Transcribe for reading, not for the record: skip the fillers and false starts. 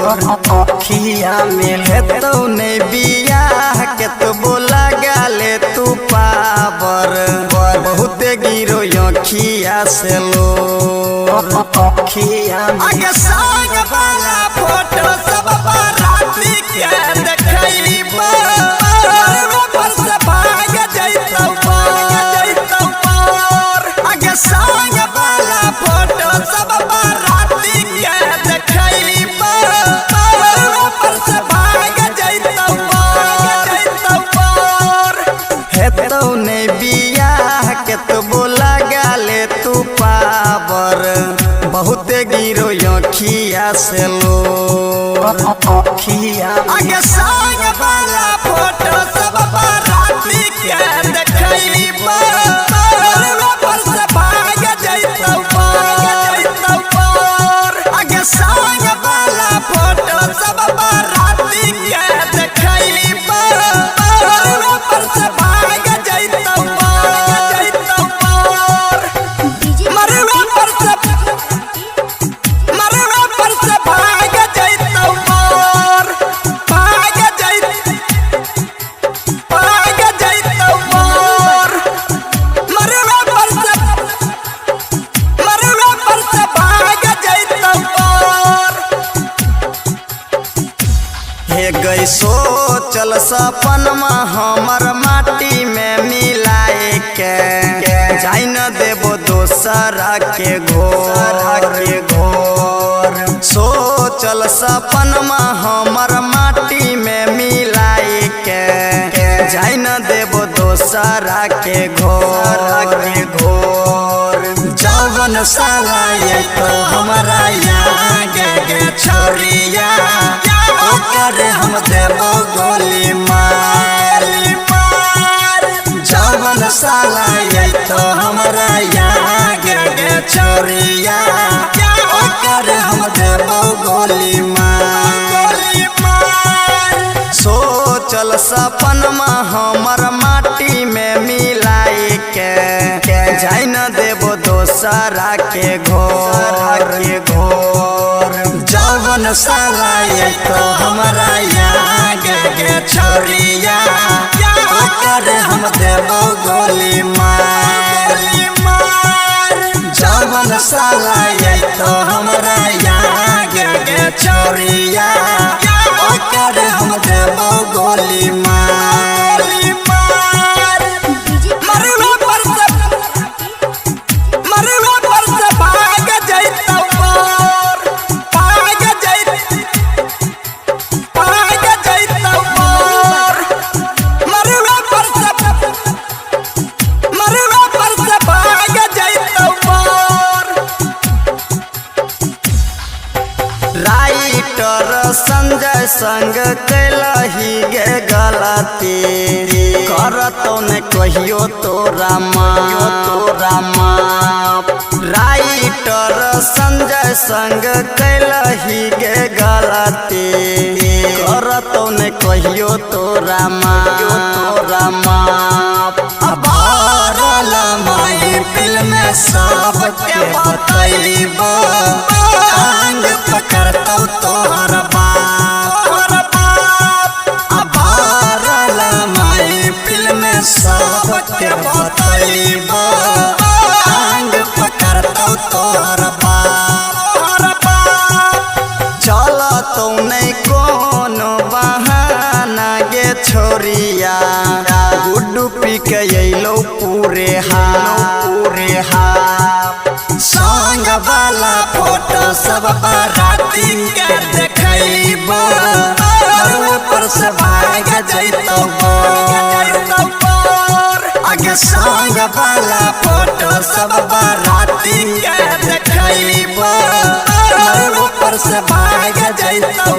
अखिया में लेतो ने बियाह के तो बोला गाले तू पावर बहुत गिरो अखिया से लो अखिया आगे संग वाला फोटो सब बाराती के देखइबो पर से भाग जइतौ पार आगे संग वाला फोटो सब बाराती के देखइबो पर से भाग जइतौ पार हेतौ ने बियाह के तो बोला गाले तू पावर बहुत गिरो अखिया से लो अखिया आगे संग वाला फोटो सब बाराती के देखइबो पर से भाग जइतौ पार आगे संग वाला फोटो सब बाराती के देखइबो पर से भाग जइतौ पार मरवा पर से भाग जइतौ पार भाग जइतौ पार मरवा पर से भाग जइतौ पार हे गई सोचल सपनमा हमर माटी में मिलाए के जाई न देबो दोसरा के घोर सोचल सपनमा हमर माटी में मिलाए के जाई न देबो दोसरा के घोर जवन साला ये तो हमारा यहाँ गे छोरिया ओकर हम देबो गोली मार जवन साला ये तो हमारा यहाँ गे छोरिया ओकर हम देबो गोली मार सोचल सपनमा हमर माटी में मिलाए के जाई न देबो दोसरा के घोर जवन साला ये तो हमारा यहाँ गे छोरिया ओकर हम देबो गोली मार जवन साला ये तो हमारा यहाँ गे छोरिया ओकर हम देबो गोली मार मरवा पर से भाग जइतौ पार भाग जइतौ पार मरवा पर से भाग जइतौ पार राइटर संजय संग कैलही गे गलती करतो ने कहियो तोरा माँ राइटर संजय संग कैलही गे गलती करतो ने कहियो तोरा माँ भरल माई फिल्म में सबके बतैबो अंग पकड़तौ तोहर बाप भरल माई फिल्म में सबके बतैबो अंग पकड़तौ तोहर बाप चलतौ नहीं कोनो बहाना गे छोरिया गुड्डू पी के अइलौ पूरे हाथ संग वाला फोटो सब बाराती के देखइबो पर से भाग जइतौ पार आगे संग वाला फोटो सब बाराती के देखइबो पर से भाग जइतौ